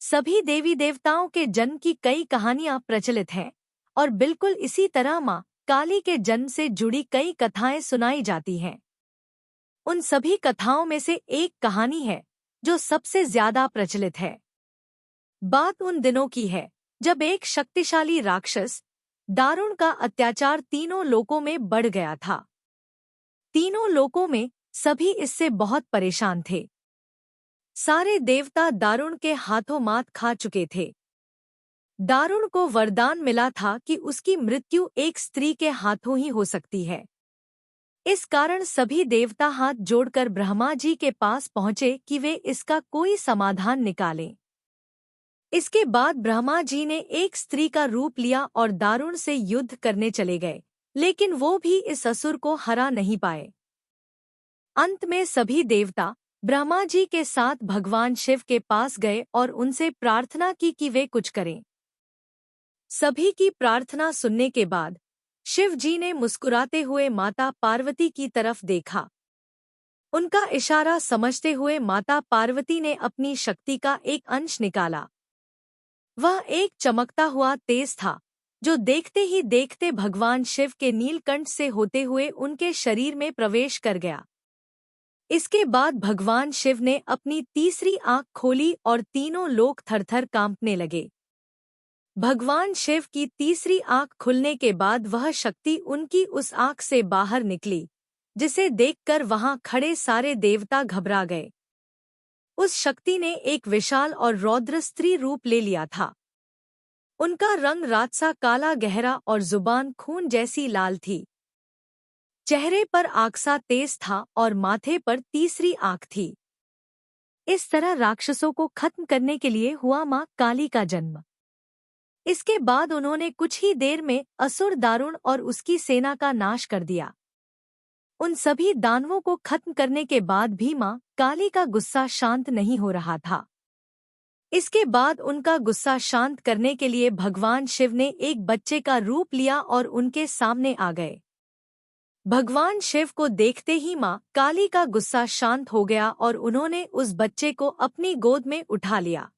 सभी देवी देवताओं के जन्म की कई कहानियां प्रचलित हैं और बिल्कुल इसी तरह माँ काली के जन्म से जुड़ी कई कथाएं सुनाई जाती हैं। उन सभी कथाओं में से एक कहानी है जो सबसे ज्यादा प्रचलित है। बात उन दिनों की है जब एक शक्तिशाली राक्षस दारुण का अत्याचार तीनों लोकों में बढ़ गया था। तीनों लोकों में सभी इससे बहुत परेशान थे। सारे देवता दारुण के हाथों मात खा चुके थे। दारुण को वरदान मिला था कि उसकी मृत्यु एक स्त्री के हाथों ही हो सकती है। इस कारण सभी देवता हाथ जोड़कर ब्रह्मा जी के पास पहुंचे कि वे इसका कोई समाधान निकालें। इसके बाद ब्रह्मा जी ने एक स्त्री का रूप लिया और दारुण से युद्ध करने चले गए, लेकिन वो भी इस असुर को हरा नहीं पाए। अंत में सभी देवता ब्रह्मा जी के साथ भगवान शिव के पास गए और उनसे प्रार्थना की कि वे कुछ करें। सभी की प्रार्थना सुनने के बाद शिव जी ने मुस्कुराते हुए माता पार्वती की तरफ देखा। उनका इशारा समझते हुए माता पार्वती ने अपनी शक्ति का एक अंश निकाला। वह एक चमकता हुआ तेज था जो देखते ही देखते भगवान शिव के नीलकंठ से होते हुए उनके शरीर में प्रवेश कर गया। इसके बाद भगवान शिव ने अपनी तीसरी आंख खोली और तीनों लोग थरथर कांपने लगे। भगवान शिव की तीसरी आंख खुलने के बाद वह शक्ति उनकी उस आंख से बाहर निकली, जिसे देखकर वहां खड़े सारे देवता घबरा गए। उस शक्ति ने एक विशाल और रौद्र स्त्री रूप ले लिया था। उनका रंग रातसा काला गहरा और जुबान खून जैसी लाल थी। चेहरे पर आगसा तेज था और माथे पर तीसरी आंख थी। इस तरह राक्षसों को खत्म करने के लिए हुआ मां काली का जन्म। इसके बाद उन्होंने कुछ ही देर में असुर दारुण और उसकी सेना का नाश कर दिया। उन सभी दानवों को खत्म करने के बाद भी मां काली का गुस्सा शांत नहीं हो रहा था। इसके बाद उनका गुस्सा शांत करने के लिए भगवान शिव ने एक बच्चे का रूप लिया और उनके सामने आ गए। भगवान शिव को देखते ही मां काली का गुस्सा शांत हो गया और उन्होंने उस बच्चे को अपनी गोद में उठा लिया।